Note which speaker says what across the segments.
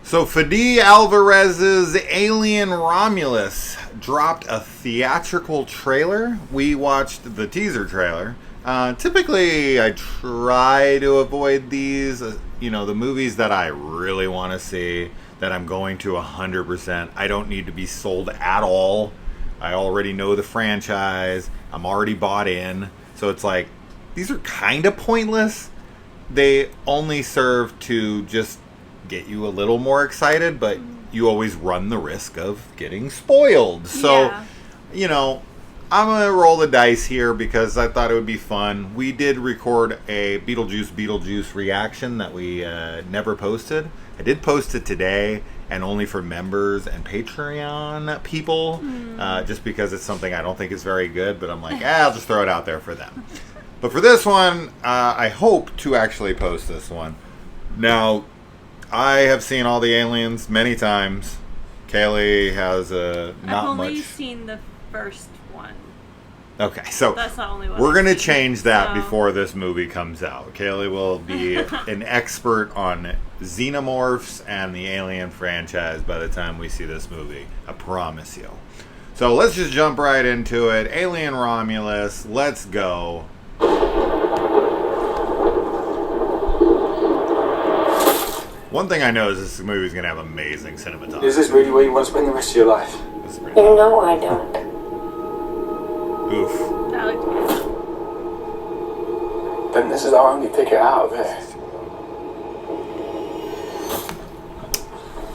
Speaker 1: So Fede Alvarez's Alien Romulus dropped a theatrical trailer. We watched the teaser trailer. Typically, I try to avoid these, the movies that I really want to see, that I'm going to 100%. I don't need to be sold at all. I already know the franchise. I'm already bought in. So it's like, these are kind of pointless. They only serve to just get you a little more excited, but you always run the risk of getting spoiled. So, I'm going to roll the dice here because I thought it would be fun. We did record a Beetlejuice reaction that we never posted. I did post it today, and only for members and Patreon people, just because it's something I don't think is very good, but I'm like, I'll just throw it out there for them. But for this one, I hope to actually post this one. Now, I have seen all the aliens many times. Kaylee has not much.
Speaker 2: I've only seen the first one.
Speaker 1: Okay, so
Speaker 2: that's the only one
Speaker 1: we're going to change that before this movie comes out. Kaylee will be an expert on xenomorphs and the Alien franchise by the time we see this movie. I promise you. So let's just jump right into it. Alien Romulus, let's go. One thing I know is this movie is going to have amazing cinematography.
Speaker 3: Is this really where you want to spend the rest of your life?
Speaker 4: You know I don't.
Speaker 1: Oof.
Speaker 2: That looked good.
Speaker 3: Then this is our only ticket out of here.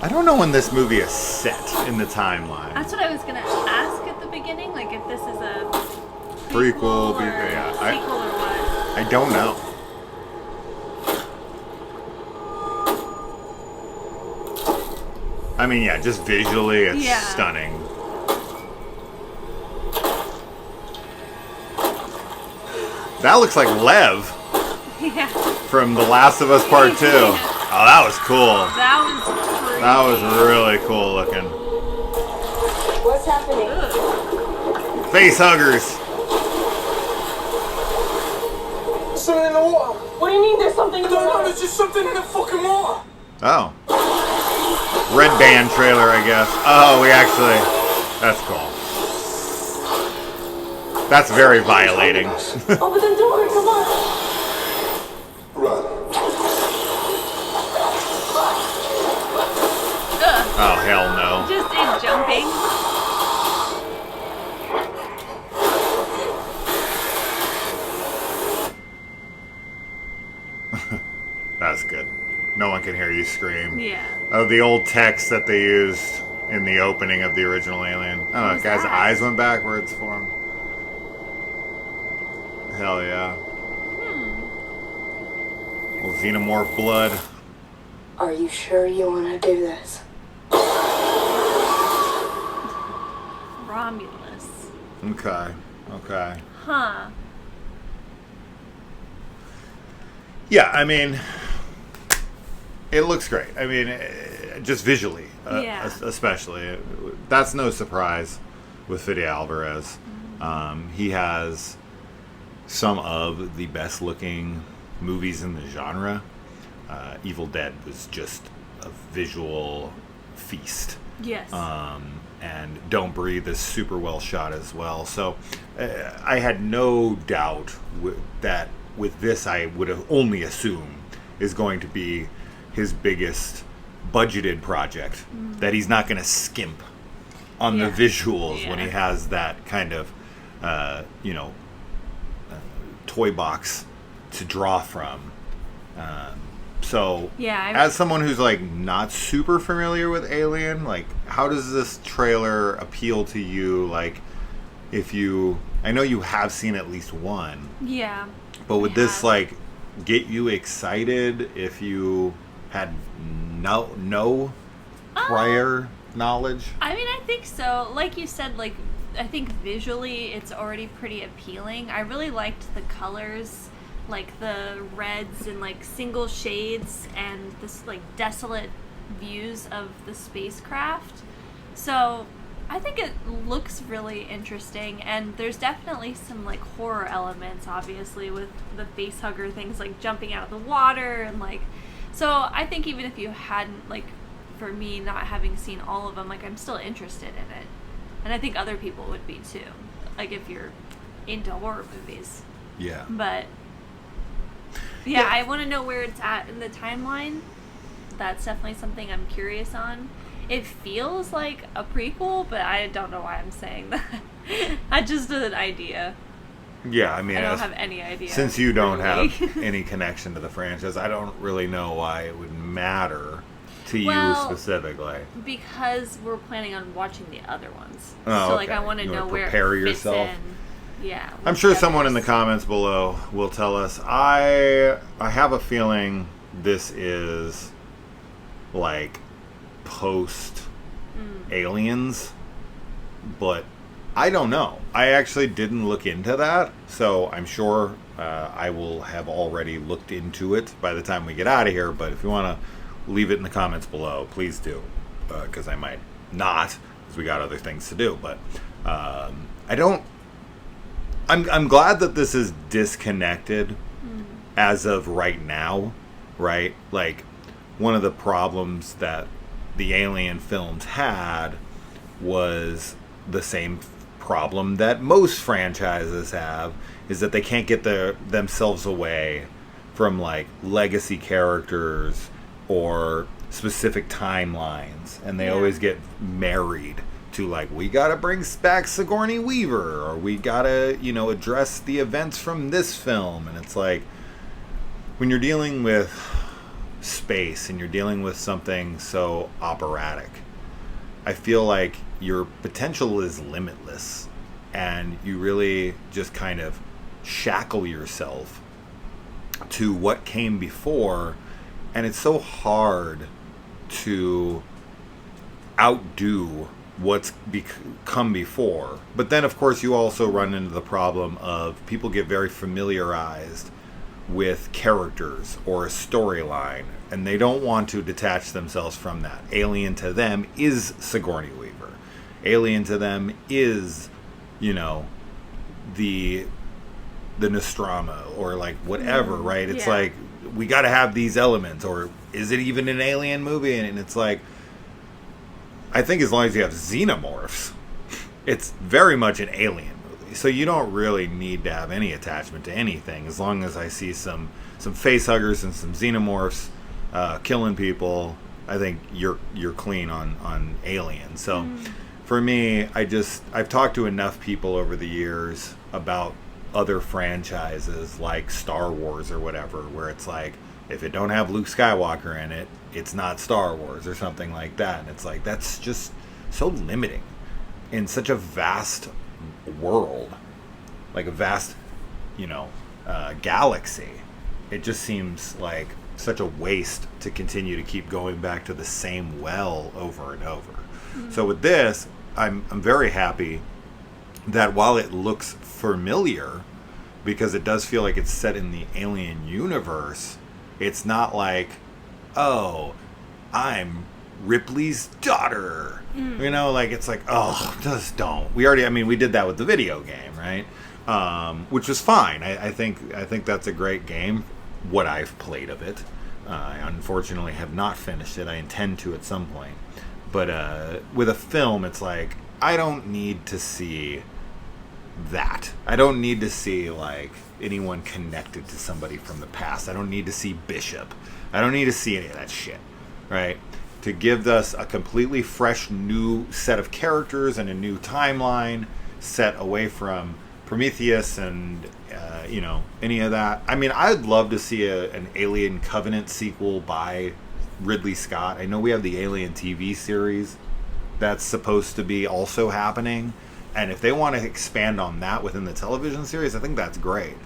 Speaker 1: I don't know when this movie is set in the timeline.
Speaker 2: That's what I was going to ask at the beginning, like if this is a
Speaker 1: prequel,
Speaker 2: or sequel or what.
Speaker 1: I don't know. I mean, just visually, it's stunning. That looks like Lev from The Last of Us Part 2. Oh, that was cool. That was really cool looking.
Speaker 4: What's happening?
Speaker 1: Face huggers.
Speaker 3: Something in the water.
Speaker 4: What do you mean there's something in the water?
Speaker 3: There's just something in the fucking water.
Speaker 1: Oh. Red Band trailer, I guess. Oh, that's cool. That's very violating.
Speaker 4: Open the door, come on.
Speaker 3: Run.
Speaker 1: Oh, hell no.
Speaker 2: Just in jumping.
Speaker 1: That's good. No one can hear you scream.
Speaker 2: Yeah.
Speaker 1: Oh, the old text that they used in the opening of the original Alien. I don't know, the guy's eyes went backwards for him. Hell yeah. Well, xenomorph blood.
Speaker 4: Are you sure you want to do this?
Speaker 2: Romulus.
Speaker 1: Okay.
Speaker 2: Huh.
Speaker 1: Yeah, I mean, it looks great. I mean, just visually, especially. That's no surprise with Fede Alvarez. He has some of the best looking movies in the genre. Evil Dead was just a visual feast.
Speaker 2: Yes.
Speaker 1: And Don't Breathe is super well shot as well. So I had no doubt that with this, I would have only assumed is going to be his biggest budgeted project. That he's not going to skimp on the visuals when he has that kind of, toy box to draw from. As someone who's like not super familiar with Alien, like how does this trailer appeal to you? Like I know you have seen at least one.
Speaker 2: Yeah.
Speaker 1: But would this like get you excited if you had no prior knowledge?
Speaker 2: I mean, I think so. Like you said, like I think visually it's already pretty appealing. I really liked the colors, like the reds and like single shades and this like desolate views of the spacecraft. So I think it looks really interesting, and there's definitely some like horror elements, obviously, with the face hugger things like jumping out of the water and like. So I think even if you hadn't like for me, not having seen all of them, like, I'm still interested in it. And I think other people would be too. Like, if you're into horror movies.
Speaker 1: Yeah.
Speaker 2: But, yeah, I want to know where it's at in the timeline. That's definitely something I'm curious on. It feels like a prequel, but I don't know why I'm saying that. I just did an idea.
Speaker 1: Yeah, I mean,
Speaker 2: I don't have any idea.
Speaker 1: Since you don't
Speaker 2: really.
Speaker 1: have any connection to the franchise, I don't really know why it would matter to
Speaker 2: Well,
Speaker 1: you specifically.
Speaker 2: Because we're planning on watching the other ones.
Speaker 1: Oh,
Speaker 2: so, like,
Speaker 1: okay.
Speaker 2: I want to
Speaker 1: You
Speaker 2: know
Speaker 1: wanna
Speaker 2: where
Speaker 1: prepare
Speaker 2: it fits
Speaker 1: yourself?
Speaker 2: in. Yeah.
Speaker 1: I'm sure someone in the comments below will tell us. I have a feeling this is like post Aliens, but I don't know. I actually didn't look into that, so I'm sure I will have already looked into it by the time we get out of here. But if you want to leave it in the comments below, please do, because I might not, because we got other things to do. But I don't. I'm glad that this is disconnected as of right now, right? Like, one of the problems that the Alien films had was the same problem that most franchises have, is that they can't get themselves away from, like, legacy characters or specific timelines, and they always get married to, like, we gotta bring back Sigourney Weaver, or we gotta, address the events from this film. And it's like, when you're dealing with space and you're dealing with something so operatic, I feel like your potential is limitless, and you really just kind of shackle yourself to what came before, and it's so hard to outdo what's come before. But then, of course, you also run into the problem of people get very familiarized with characters or a storyline, and they don't want to detach themselves from that. Alien to them is Sigourney Weaver. Alien to them is, the Nostromo, or like whatever, right? It's like, we got to have these elements, or is it even an Alien movie? And it's like, I think as long as you have xenomorphs, it's very much an Alien movie. So you don't really need to have any attachment to anything, as long as I see some face huggers and some xenomorphs killing people. I think you're clean on Alien. So for me, I've talked to enough people over the years about other franchises like Star Wars or whatever, where it's like, if it don't have Luke Skywalker in it, it's not Star Wars, or something like that. And it's like, that's just so limiting in such a vast world, like a vast, galaxy. It just seems like such a waste to continue to keep going back to the same well over and over. So with this, I'm very happy that while it looks familiar, because it does feel like it's set in the Alien universe, it's not like, oh, I'm Ripley's daughter. Like, it's like, oh, just don't. We did that with the video game, right? Which was fine. I think that's a great game, what I've played of it. I unfortunately have not finished it. I intend to at some point. But with a film, it's like, I don't need to see that. I don't need to see, like, anyone connected to somebody from the past. I don't need to see Bishop. I don't need to see any of that shit, right? To give us a completely fresh new set of characters and a new timeline set away from Prometheus and any of that. I mean, I'd love to see an Alien Covenant sequel by Ridley Scott. I know we have the Alien TV series that's supposed to be also happening, and if they want to expand on that within the television series, I think that's great.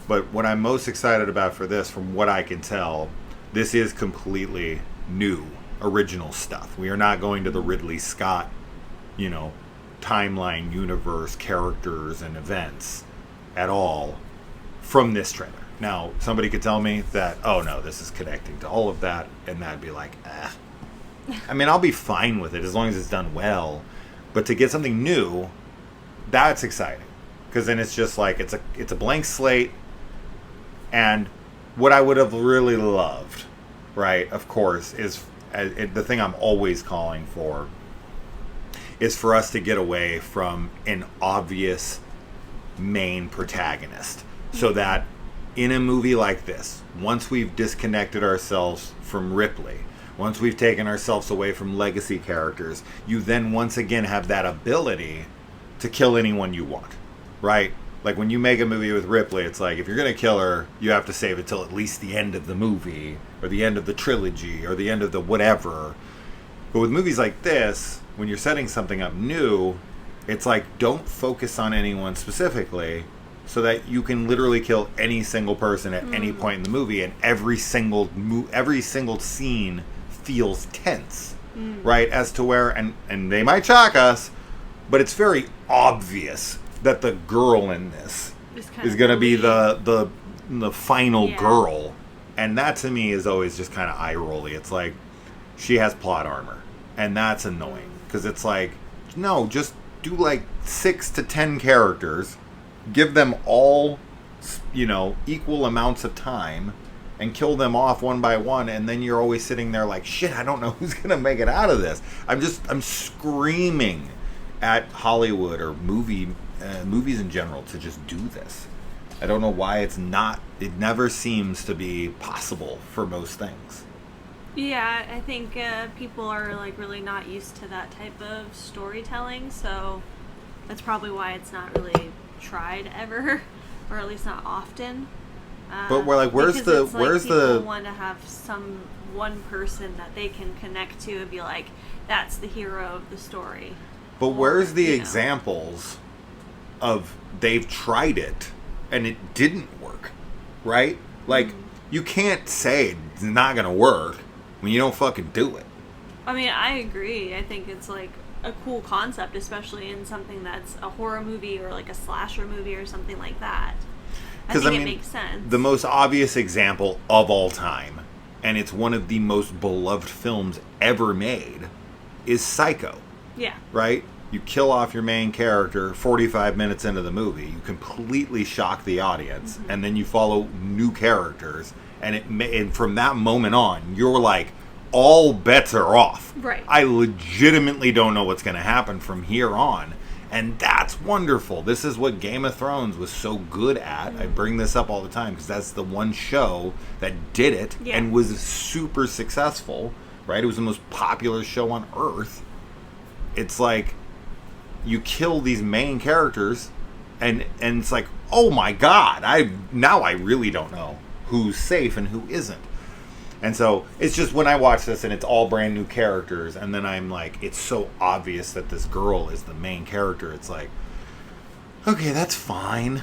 Speaker 1: But what I'm most excited about for this, from what I can tell, this is completely new, original stuff. We are not going to the Ridley Scott, timeline, universe, characters, and events at all from this trailer. Now, somebody could tell me that, oh no, this is connecting to all of that, and that'd be like, I mean, I'll be fine with it as long as it's done well. But to get something new, that's exciting, because then it's just like, it's a blank slate. And what I would have really loved, right, of course, is the thing I'm always calling for is for us to get away from an obvious main protagonist, so that in a movie like this, once we've disconnected ourselves from Ripley, once we've taken ourselves away from legacy characters, you then once again have that ability to kill anyone you want, right? Like when you make a movie with Ripley, it's like, if you're going to kill her, you have to save it till at least the end of the movie, or the end of the trilogy, or the end of the whatever. But with movies like this, when you're setting something up new, it's like, don't focus on anyone specifically, so that you can literally kill any single person at any point in the movie, and every single scene feels tense, right? As to where, and they might shock us, but it's very obvious that the girl in this is going to be the final girl, and that to me is always just kind of eye-rolly. It's like, she has plot armor, and that's annoying, because it's like, no, just do like 6 to 10 characters, give them all, equal amounts of time, and kill them off one by one, and then you're always sitting there like, shit, I don't know who's gonna make it out of this. I'm screaming at Hollywood or movies in general to just do this. I don't know why it never seems to be possible for most things.
Speaker 2: Yeah, I think people are like really not used to that type of storytelling, so that's probably why it's not really tried ever, or at least not often.
Speaker 1: But we're like, where's the
Speaker 2: people want to have one person that they can connect to and be like, that's the hero of the story.
Speaker 1: But where's the examples of they've tried it and it didn't work, right? Like, you can't say it's not gonna work when you don't fucking do it.
Speaker 2: I mean, I agree. I think it's like a cool concept, especially in something that's a horror movie or like a slasher movie or something like that. I think it makes sense. The
Speaker 1: most obvious example of all time, and it's one of the most beloved films ever made, is Psycho.
Speaker 2: Yeah.
Speaker 1: Right? You kill off your main character 45 minutes into the movie. You completely shock the audience, and then you follow new characters, and from that moment on, you're like, all bets are off.
Speaker 2: Right.
Speaker 1: I legitimately don't know what's going to happen from here on. And that's wonderful. This is what Game of Thrones was so good at. I bring this up all the time because that's the one show that did it and was super successful, right? It was the most popular show on Earth. It's like, you kill these main characters and it's like, oh my God, I really don't know who's safe and who isn't. And so it's just, when I watch this and it's all brand new characters, and then I'm like, it's so obvious that this girl is the main character, it's like, okay, that's fine.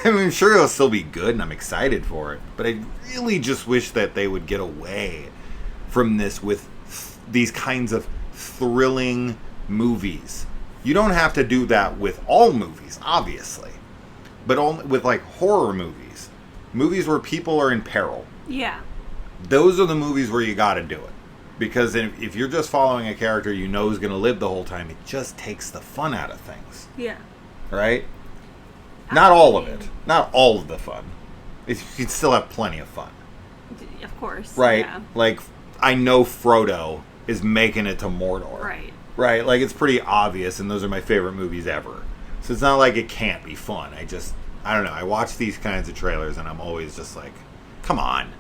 Speaker 1: I mean, sure, it'll still be good and I'm excited for it, but I really just wish that they would get away from this with these kinds of thrilling movies. You don't have to do that with all movies, obviously, but only with like horror movies where people are in peril.
Speaker 2: Yeah.
Speaker 1: Those are the movies where you got to do it. Because if you're just following a character you know is going to live the whole time, it just takes the fun out of things.
Speaker 2: Yeah.
Speaker 1: Right? Not all of it. Not all of the fun. You can still have plenty of fun.
Speaker 2: Of course.
Speaker 1: Right?
Speaker 2: Yeah.
Speaker 1: Like, I know Frodo is making it to Mordor.
Speaker 2: Right.
Speaker 1: Right? Like, it's pretty obvious, and those are my favorite movies ever. So it's not like it can't be fun. I don't know. I watch these kinds of trailers, and I'm always just like, come on.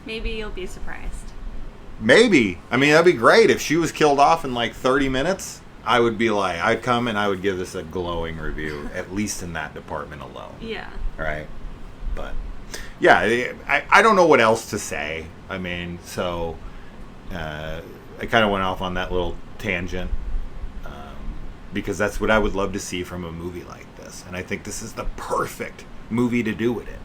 Speaker 2: Maybe you'll be surprised.
Speaker 1: Maybe. I mean, that'd be great. If she was killed off in like 30 minutes, I would be like, I'd come and I would give this a glowing review, at least in that department alone.
Speaker 2: Yeah.
Speaker 1: Right? But, yeah, I don't know what else to say. I mean, so, I kind of went off on that little tangent, because that's what I would love to see from a movie like this. And I think this is the perfect movie to do it in.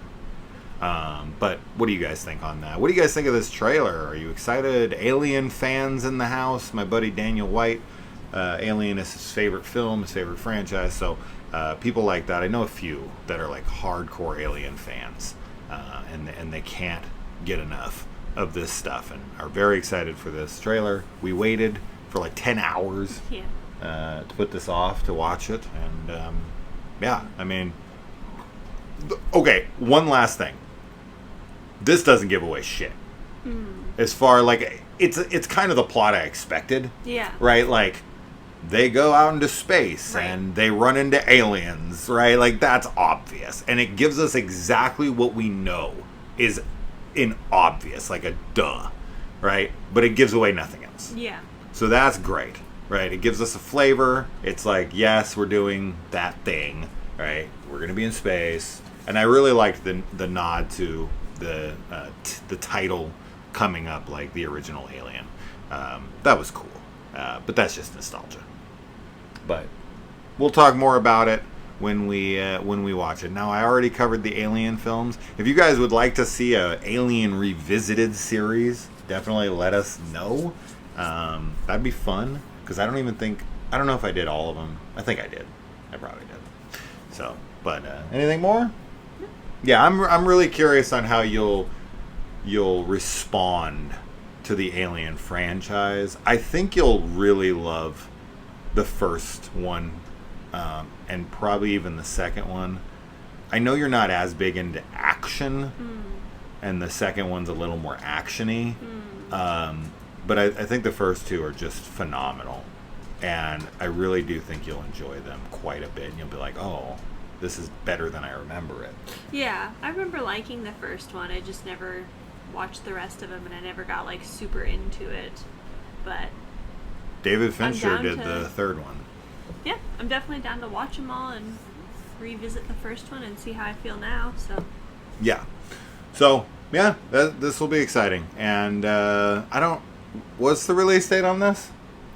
Speaker 1: But what do you guys think on that? What do you guys think of this trailer? Are you excited? Alien fans in the house? My buddy Daniel White, Alien is his favorite film, his favorite franchise. So people like that. I know a few that are like hardcore Alien fans, and they can't get enough of this stuff and are very excited for this trailer. We waited for like 10 hours to put this off to watch it. And yeah, I mean, okay, one last thing. This doesn't give away shit. As far like it's kind of the plot I expected.
Speaker 2: Yeah.
Speaker 1: Right? Like they go out into space
Speaker 2: Right.
Speaker 1: and they run into aliens, right? Like that's obvious. And it gives us exactly what we know is obvious, like a duh, right? But it gives away nothing else.
Speaker 2: Yeah.
Speaker 1: So that's great, right? It gives us a flavor. It's like, yes, we're doing that thing, right? We're going to be in space. And I really liked the nod to the title coming up like the original Alien. That was cool. But that's just nostalgia. But we'll talk more about it when we watch it. Now, I already covered the Alien films. If you guys would like to see a Alien Revisited series, definitely let us know. That'd be fun, because I don't know if I did all of them. I think I did. I probably did. So, but anything more? Yeah, I'm really curious on how you'll respond to the Alien franchise. I think you'll really love the first one, and probably even the second one. I know you're not as big into action, and the second one's a little more actiony. But I think the first two are just phenomenal, and I really do think you'll enjoy them quite a bit. And you'll be like, oh, this is better than I remember it.
Speaker 2: Yeah, I remember liking the first one. I just never watched the rest of them, and I never got like super into it. But
Speaker 1: David Fincher
Speaker 2: down
Speaker 1: did
Speaker 2: to-
Speaker 1: the third one.
Speaker 2: yeah, I'm definitely down to watch them all and revisit the first one and see how I feel now. So
Speaker 1: Yeah. So, yeah, this will be exciting. And what's the release date on this?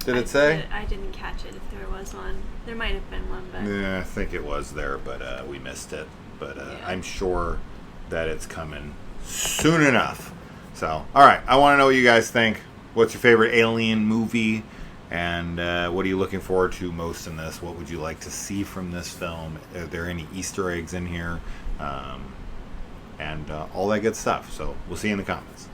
Speaker 1: Did it say?
Speaker 2: I didn't catch it if there was one. There might have been one, but
Speaker 1: Yeah, I think it was there, but we missed it. But
Speaker 2: Yeah.
Speaker 1: I'm sure that it's coming soon enough. So, all right. I want to know what you guys think. What's your favorite Alien movie? And what are you looking forward to most in this? What would you like to see from this film? Are there any Easter eggs in here? And all that good stuff. So we'll see you in the comments.